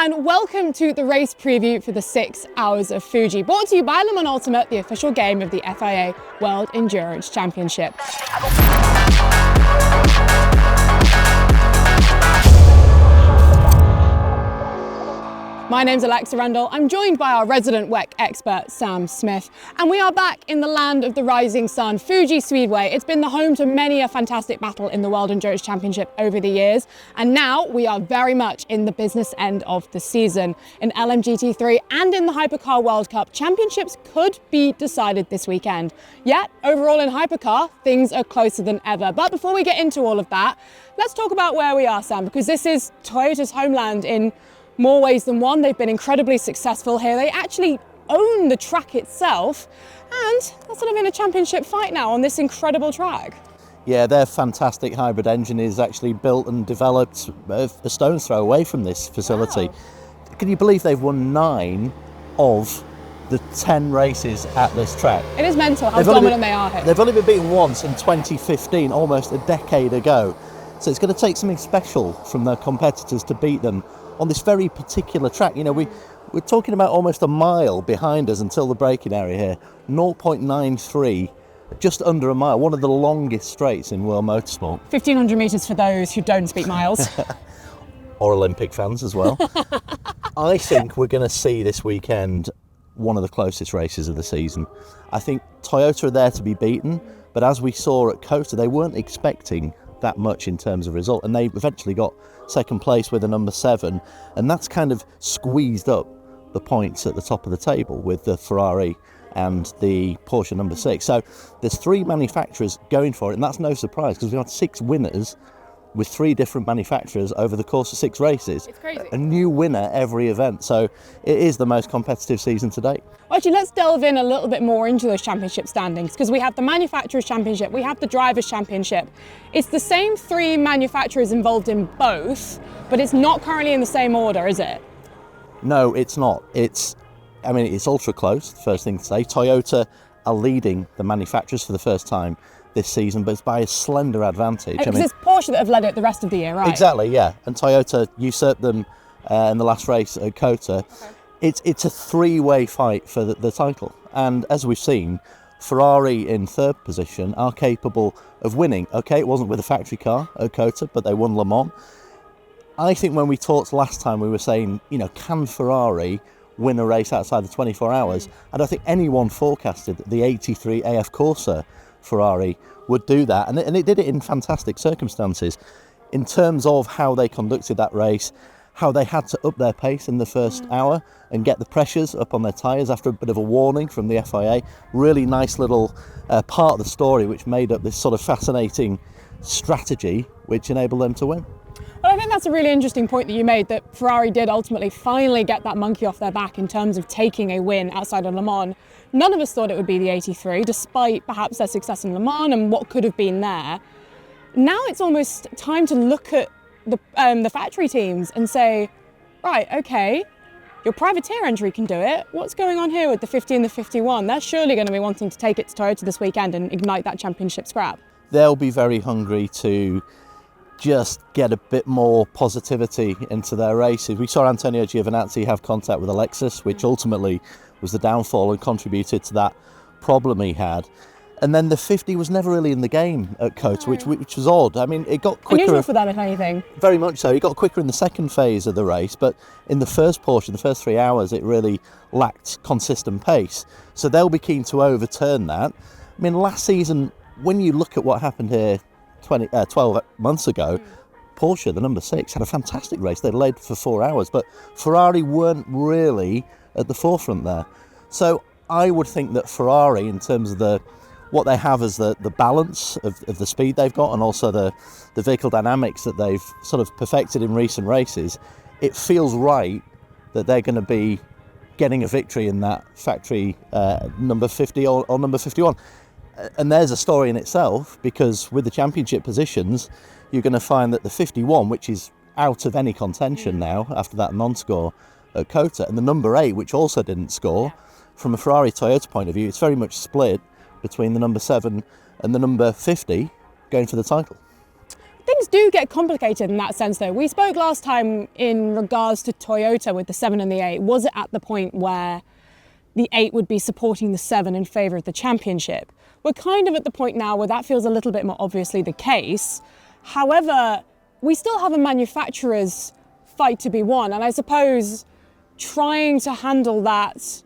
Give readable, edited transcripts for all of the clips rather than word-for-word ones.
and welcome to the race preview for the 6 Hours of Fuji, brought to you by Le Mans Ultimate, the official game of the FIA World Endurance Championship. My name's Alexa Randall. I'm joined by our resident WEC expert, Sam Smith, and we are back in the land of the rising sun, Fuji Speedway. It's been the home to many a fantastic battle in the World Endurance Championship over the years, and now we are very much in the business end of the season. In LMGT3 and in the Hypercar World Cup, championships could be decided this weekend. Yet, overall in Hypercar, things are closer than ever. But before we get into all of that, let's talk about where we are, Sam, because this is Toyota's homeland in more ways than one. They've been incredibly successful here. They actually own the track itself, and they're sort of in a championship fight now on this incredible track. Yeah, their fantastic hybrid engine is actually built and developed a stone's throw away from this facility. Wow. Can you believe they've won 9 of the 10 races at this track? It is mental how dominant they are here. They've only been beaten once in 2015, almost a decade ago. So it's going to take something special from their competitors to beat them on this very particular track. You know, we're talking about almost a mile behind us until the braking area here. 0.93, just under a mile, one of the longest straights in world motorsport. 1,500 metres for those who don't speak miles. Or Olympic fans as well. I think we're going to see this weekend one of the closest races of the season. I think Toyota are there to be beaten, but as we saw at Qatar, they weren't expecting that much in terms of result, and they eventually got second place with a number 7, and that's kind of squeezed up the points at the top of the table with the Ferrari and the Porsche number 6. So there's 3 manufacturers going for it, and that's no surprise because we've had 6 winners with 3 different manufacturers over the course of 6 races. It's crazy. A new winner every event, so it is the most competitive season to date. Well, actually, let's delve in a little bit more into those championship standings, because we have the Manufacturers' Championship, we have the Drivers' Championship. It's the same 3 manufacturers involved in both, but it's not currently in the same order, is it? No, it's not. It's ultra close, first thing to say. Toyota are leading the manufacturers for the first time this season, but it's by a slender advantage. Because it's Porsche that have led it the rest of the year, right? Exactly, yeah. And Toyota usurped them in the last race at Qatar. Okay. It's a 3-way fight for the title. And as we've seen, Ferrari in 3rd position are capable of winning. Okay, it wasn't with a factory car at Qatar, but they won Le Mans. I think when we talked last time, we were saying, you know, can Ferrari win a race outside the 24 hours? I don't think anyone forecasted that the 83 AF Corsa Ferrari would do that, and it did it in fantastic circumstances in terms of how they conducted that race, how they had to up their pace in the first hour and get the pressures up on their tyres after a bit of a warning from the FIA. Really nice little part of the story which made up this sort of fascinating strategy which enabled them to win. Well, I think that's a really interesting point that you made, that Ferrari did ultimately finally get that monkey off their back in terms of taking a win outside of Le Mans. None of us thought it would be the 83, despite perhaps their success in Le Mans and what could have been there. Now it's almost time to look at the factory teams and say, right, okay, your privateer entry can do it. What's going on here with the 50 and the 51? They're surely going to be wanting to take it to Toyota this weekend and ignite that championship scrap. They'll be very hungry to just get a bit more positivity into their races. We saw Antonio Giovinazzi have contact with a Lexus, which ultimately was the downfall and contributed to that problem he had. And then the 50 was never really in the game at Qatar, which was odd. I mean, it got quicker. Unusual for them, if anything. Very much so. It got quicker in the second phase of the race, but in the first portion, the first 3 hours, it really lacked consistent pace. So they'll be keen to overturn that. I mean, last season, when you look at what happened here 12 months ago, Porsche, the number 6, had a fantastic race. They led for 4 hours, but Ferrari weren't really at the forefront there. So I would think that Ferrari, in terms of what they have as the balance of the speed they've got and also the vehicle dynamics that they've sort of perfected in recent races, it feels right that they're going to be getting a victory in that factory number 50 or number 51. And there's a story in itself, because with the championship positions, you're going to find that the 51, which is out of any contention now after that non-score at Qatar, and the number 8, which also didn't score, from a Ferrari-Toyota point of view, it's very much split between the number 7 and the number 50 going for the title. Things do get complicated in that sense though. We spoke last time in regards to Toyota with the 7 and the 8. Was it at the point where the 8 would be supporting the 7 in favour of the championship? We're kind of at the point now where that feels a little bit more obviously the case. However, we still have a manufacturer's fight to be won, and I suppose trying to handle that,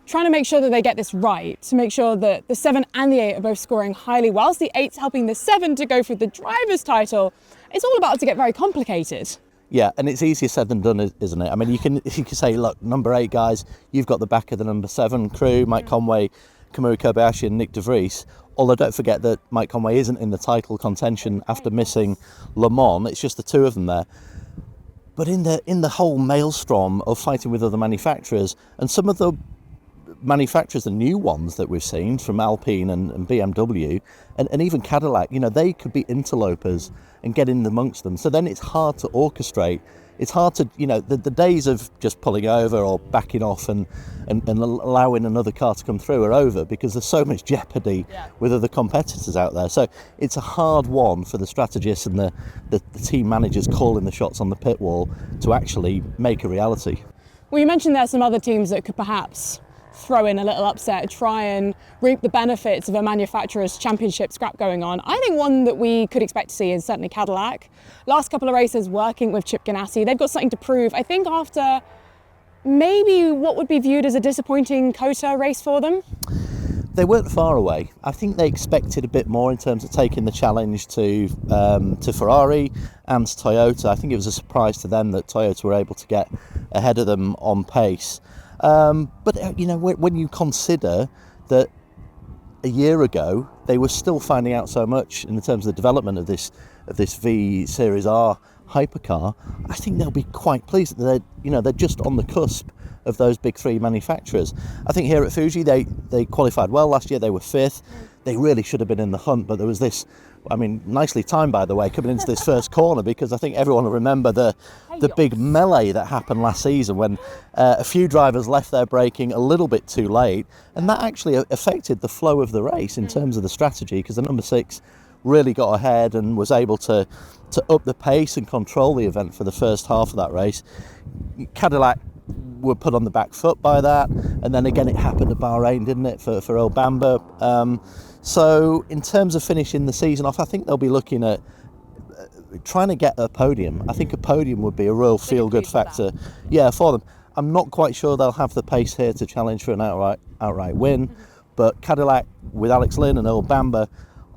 trying to make sure that they get this right, to make sure that the 7 and the 8 are both scoring highly, whilst the 8's helping the 7 to go for the driver's title. It's all about to get very complicated. Yeah, and it's easier said than done, isn't it? I mean, you can say, look, number 8 guys, you've got the back of the number 7 crew, Mike Conway, Kamui Kobayashi and Nick De Vries. Although don't forget that Mike Conway isn't in the title contention after missing Le Mans. It's just the 2 of them there. But in the whole maelstrom of fighting with other manufacturers, and some of the manufacturers, the new ones that we've seen from Alpine and BMW and even Cadillac, they could be interlopers and get in amongst them. So then it's hard to orchestrate. It's hard to, the days of just pulling over or backing off and allowing another car to come through are over, because there's so much jeopardy with other competitors out there. So it's a hard one for the strategists and the team managers calling the shots on the pit wall to actually make a reality. Well, you mentioned there are some other teams that could perhaps throw in a little upset, try and reap the benefits of a manufacturer's championship scrap going on. I think one that we could expect to see is certainly Cadillac. Last couple of races working with Chip Ganassi, they've got something to prove. I think after maybe what would be viewed as a disappointing Qatar race for them. They weren't far away. I think they expected a bit more in terms of taking the challenge to Ferrari and to Toyota. I think it was a surprise to them that Toyota were able to get ahead of them on pace. But when you consider that a year ago they were still finding out so much in terms of the development of this V Series R hypercar, I think they'll be quite pleased that they're just on the cusp of those big 3 manufacturers. I think here at Fuji they qualified well last year. They were 5th. They really should have been in the hunt, but there was this, nicely timed by the way, coming into this first corner, because I think everyone will remember the big melee that happened last season when a few drivers left their braking a little bit too late, and that actually affected the flow of the race in terms of the strategy, because the number 6 really got ahead and was able to up the pace and control the event for the first half of that race. Cadillac were put on the back foot by that, and then again it happened at Bahrain, didn't it, for old Bamba. So in terms of finishing the season off, I think they'll be looking at trying to get a podium. I think a podium would be a real feel-good factor, for them. I'm not quite sure they'll have the pace here to challenge for an outright win, but Cadillac with Alex Lynn and old Bamba,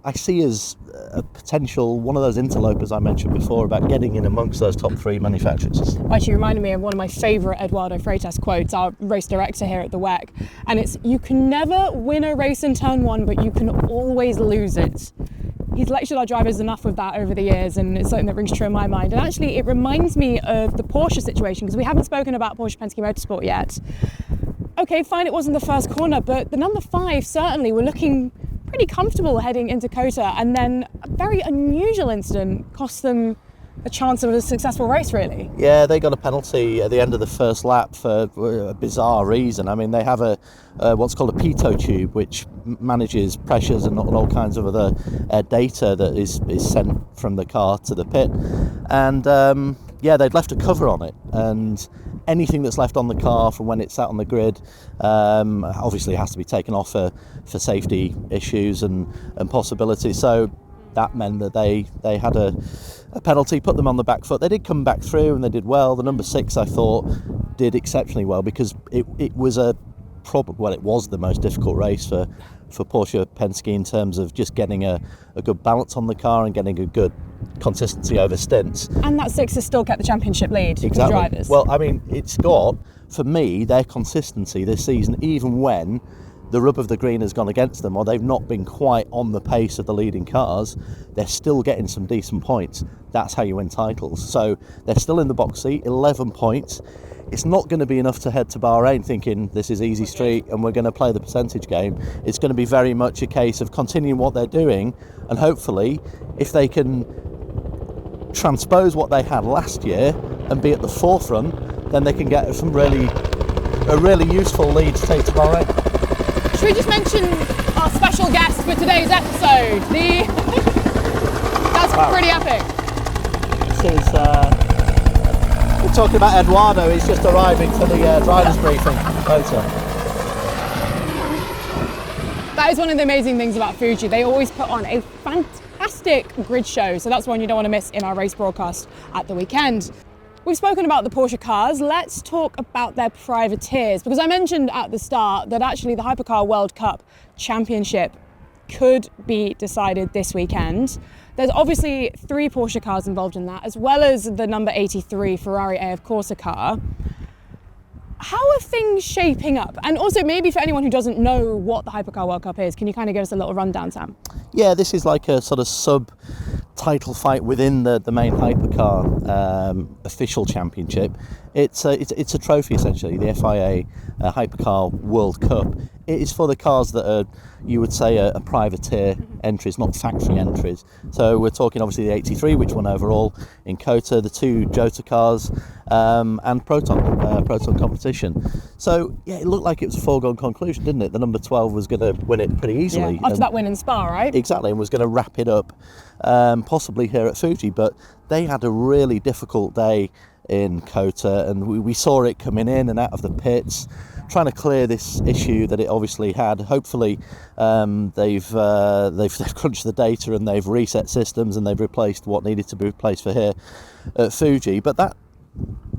I see as a potential one of those interlopers I mentioned before about getting in amongst those top 3 manufacturers. Actually reminded me of one of my favourite Eduardo Freitas quotes, our race director here at the WEC, and it's, you can never win a race in turn 1, but you can always lose it. He's lectured our drivers enough with that over the years, and it's something that rings true in my mind. And actually it reminds me of the Porsche situation, because we haven't spoken about Porsche Penske Motorsport yet. Okay, fine, it wasn't the first corner, but the number 5 certainly were looking pretty comfortable heading into Qatar, and then a very unusual incident cost them a chance of a successful race, really. Yeah, they got a penalty at the end of the first lap for a bizarre reason. They have a what's called a pitot tube, which manages pressures and all kinds of other data that is sent from the car to the pit. And they'd left a cover on it, and anything that's left on the car from when it's sat on the grid obviously has to be taken off for safety issues and possibilities. So that meant that they had a penalty, put them on the back foot. They did come back through and they did well. The number 6, I thought, did exceptionally well, because it was it was the most difficult race for Porsche Penske in terms of just getting a good balance on the car and getting a good consistency over stints. And that 6 has still kept the championship lead. Exactly. For drivers. Well, it's got, for me, their consistency this season, even when the rub of the green has gone against them or they've not been quite on the pace of the leading cars, they're still getting some decent points. That's how you win titles. So they're still in the box seat, 11 points. It's not going to be enough to head to Bahrain thinking this is easy street and we're going to play the percentage game. It's going to be very much a case of continuing what they're doing, and hopefully if they can transpose what they had last year and be at the forefront, then they can get a really useful lead to take to Bahrain. Should we just mention our special guest for today's episode, the Wow. Pretty epic. This is, we're talking about Eduardo. He's just arriving for the driver's briefing later. That is one of the amazing things about Fuji. They always put on a fantastic grid show, so that's one you don't want to miss in our race broadcast at the weekend. We've spoken about the Porsche cars. Let's talk about their privateers, because I mentioned at the start that actually the Hypercar World Cup Championship could be decided this weekend. There's obviously 3 Porsche cars involved in that, as well as the number 83 Ferrari AF Corsa car. How are things shaping up? And also, maybe for anyone who doesn't know what the Hypercar World Cup is, can you kind of give us a little rundown, Sam? Yeah, this is like a sort of sub-title fight within the main Hypercar official championship. It's a trophy, essentially, the FIA Hypercar World Cup. It is for the cars that are, you would say, a privateer entries, not factory entries. So we're talking obviously the 83, which won overall in Qatar, the 2 Jota cars, and Proton competition. So yeah, it looked like it was a foregone conclusion, didn't it? The number 12 was going to win it pretty easily. Yeah, after that win in Spa, right? Exactly, and was going to wrap it up possibly here at Fuji, but they had a really difficult day in Qatar, and we saw it coming in and out of the pits, trying to clear this issue that it obviously had. Hopefully they've crunched the data and they've reset systems and they've replaced what needed to be replaced for here at Fuji, but that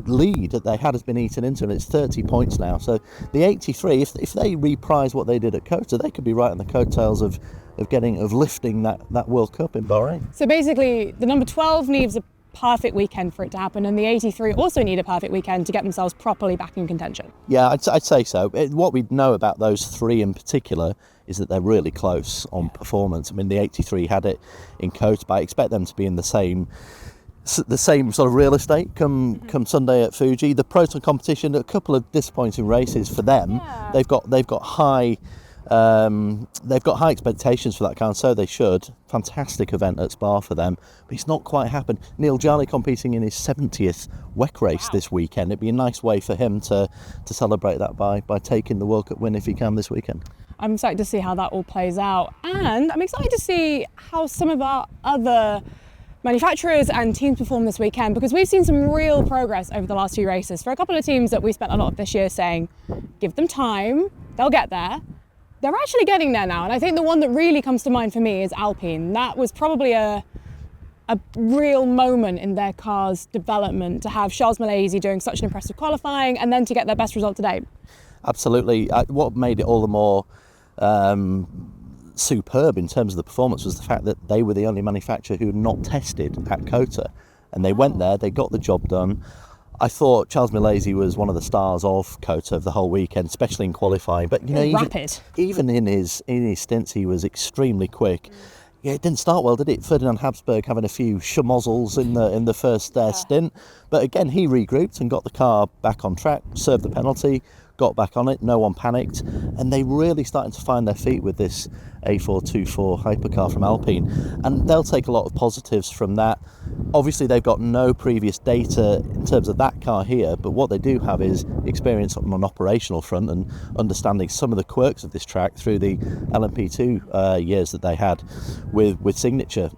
lead that they had has been eaten into, and it's 30 points now. So the 83, if they reprise what they did at Qatar, they could be right on the coattails of lifting that World Cup in Bahrain. So basically the number 12 needs a perfect weekend for it to happen, and the 83 also need a perfect weekend to get themselves properly back in contention. Yeah, I'd say so. What we know about those 3 in particular is that they're really close on performance. I mean, the 83 had it in Qatar, but I expect them to be in the same sort of real estate come Sunday at Fuji. The Proton competition, a couple of disappointing races for them. Yeah. They've got high expectations for that car, and so they should. Fantastic event at Spa for them, but it's not quite happened. Neil Jolly competing in his 70th WEC race this weekend. It'd be a nice way for him to celebrate that by taking the World Cup win if he can this weekend. I'm excited to see how that all plays out, and I'm excited to see how some of our other manufacturers and teams perform this weekend, because we've seen some real progress over the last few races. For a couple of teams that we spent a lot of this year saying, give them time, they'll get there. They're actually getting there now, and I think the one that really comes to mind for me is Alpine. That was probably a real moment in their car's development, to have Charles Malaysia doing such an impressive qualifying and then to get their best result to date. Absolutely. What made it all the more superb in terms of the performance was the fact that they were the only manufacturer who had not tested at Qatar, and they went there, they got the job done. I thought Charles Malaysia was one of the stars of Qatar the whole weekend, especially in qualifying. But you know, even in his stints, he was extremely quick. Yeah, it didn't start well, did it? Ferdinand Habsburg having a few schmozzles in the first stint, but again he regrouped and got the car back on track, served the penalty, got back on it, no one panicked, and they really started to find their feet with this A424 hypercar from Alpine, and they'll take a lot of positives from that. Obviously they've got no previous data in terms of that car here, but what they do have is experience on an operational front and understanding some of the quirks of this track through the LMP2 years that they had with Signature.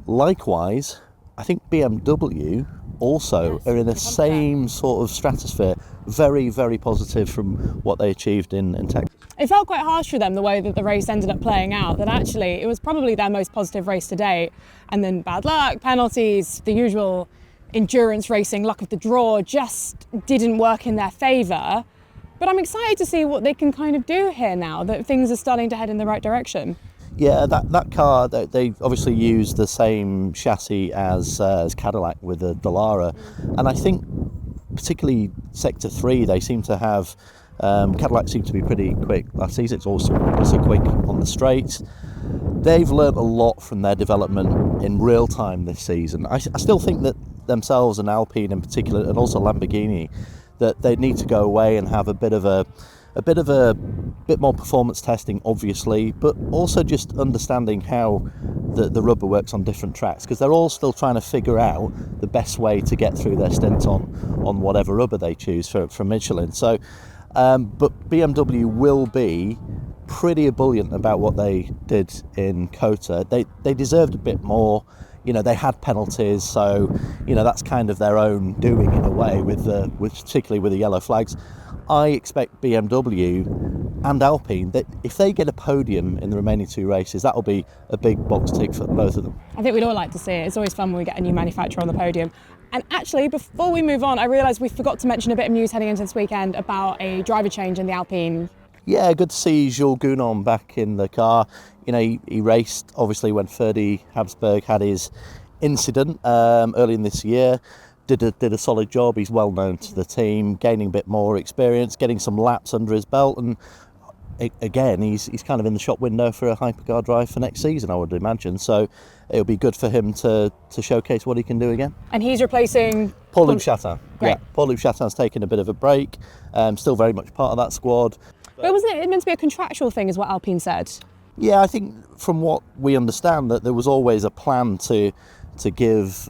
Likewise, I think BMW also are in the same sort of stratosphere. Very, very positive from what they achieved in Texas. It felt quite harsh for them, the way that the race ended up playing out, that actually it was probably their most positive race to date, and then bad luck, penalties, the usual endurance racing, luck of the draw just didn't work in their favour. But I'm excited to see what they can kind of do here now that things are starting to head in the right direction. Yeah, that car, they obviously used the same chassis as Cadillac with the Dallara, and I think particularly Sector 3, they seem to have, Cadillac seemed to be pretty quick last season. It's also quick on the straights. They've learnt a lot from their development in real time this season. I still think that themselves and Alpine in particular, and also Lamborghini, that they need to go away and have a bit more performance testing, obviously, but also just understanding how the rubber works on different tracks, because they're all still trying to figure out the best way to get through their stint on whatever rubber they choose from Michelin. So, but BMW will be pretty ebullient about what they did in Qatar. They deserved a bit more. You know, they had penalties, so you know that's kind of their own doing in a way, particularly with the yellow flags. I expect BMW and Alpine that if they get a podium in the remaining 2 races, that'll be a big box tick for both of them. I think we'd all like to see it. It's always fun when we get a new manufacturer on the podium. And actually, before we move on, I realised we forgot to mention a bit of news heading into this weekend about a driver change in the Alpine. Yeah, good to see Jules Gounon back in the car. You know, he raced obviously when Ferdi Habsburg had his incident early in this year. Did a solid job. He's well known to the team, gaining a bit more experience, getting some laps under his belt, and again, he's kind of in the shop window for a hypercar drive for next season, I would imagine. So it'll be good for him to showcase what he can do again. And he's replacing Paul-Loup Chatin. Great. Yeah, Paul-Loup Chatin's taken a bit of a break. Still very much part of that squad. But wasn't it meant to be a contractual thing, is what Alpine said? Yeah, I think from what we understand that there was always a plan to give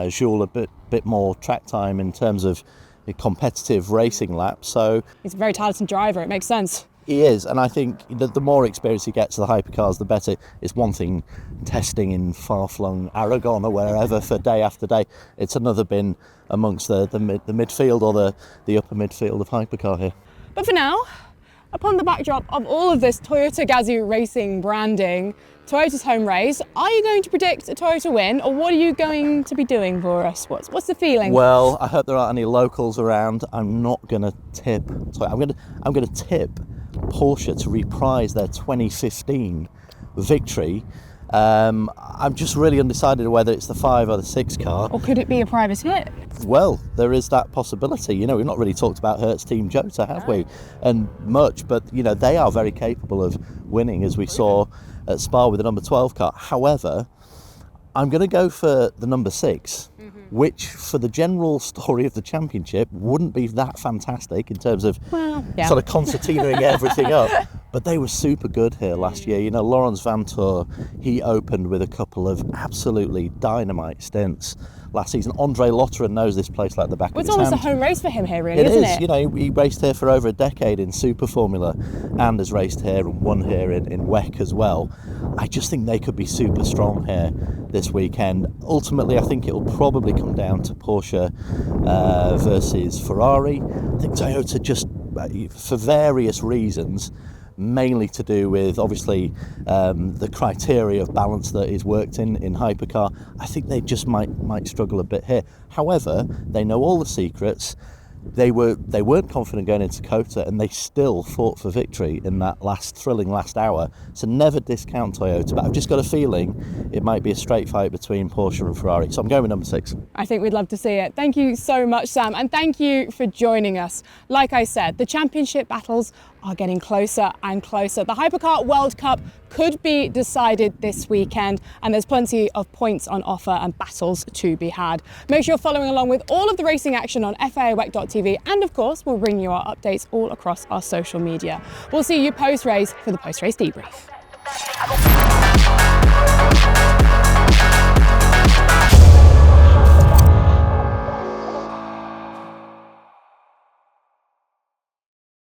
Jules a bit more track time in terms of the competitive racing laps. So he's a very talented driver. It makes sense. He is, and I think the more experience he gets of the hypercars, the better. It's one thing testing in far-flung Aragon or wherever for day after day. It's another being amongst the midfield or the upper midfield of hypercar here. But for now, upon the backdrop of all of this Toyota Gazoo racing branding, Toyota's home race, are you going to predict a Toyota win, or what are you going to be doing for us? What's the feeling? Well, I hope there aren't any locals around. I'm not going to tip. I'm going to tip Porsche to reprise their 2015 victory. I'm just really undecided whether it's the 5 or the 6 car. Or could it be a private hit? Well, there is that possibility. You know, we've not really talked about Hertz Team Jota, have we? And much, but you know, they are very capable of winning, as we saw at Spa with the number 12 car. However, I'm going to go for the number 6, which for the general story of the championship wouldn't be that fantastic in terms of sort of concertinaing everything up. But they were super good here last year. You know, Laurens Vanthoor, he opened with a couple of absolutely dynamite stints last season. Andre Lotterer knows this place like the back of his hand. It's almost a home race for him here, really, isn't it? You know, he raced here for over a decade in Super Formula and has raced here and won here in WEC as well. I just think they could be super strong here this weekend. Ultimately, I think it will probably come down to Porsche versus Ferrari. I think Toyota just, for various reasons, mainly to do with obviously the criteria of balance that is worked in hypercar, I think they just might struggle a bit here. However, they know all the secrets. They weren't confident going into Qatar, and they still fought for victory in that thrilling last hour. So never discount Toyota, but I've just got a feeling it might be a straight fight between Porsche and Ferrari. So I'm going with number 6. I think we'd love to see it. Thank you so much, Sam, and thank you for joining us. Like I said, the championship battles are getting closer and closer. The Hypercar World Cup could be decided this weekend, and there's plenty of points on offer and battles to be had. Make sure you're following along with all of the racing action on FIAWEC.tv, and of course we'll bring you our updates all across our social media. We'll see you post-race for the post-race debrief.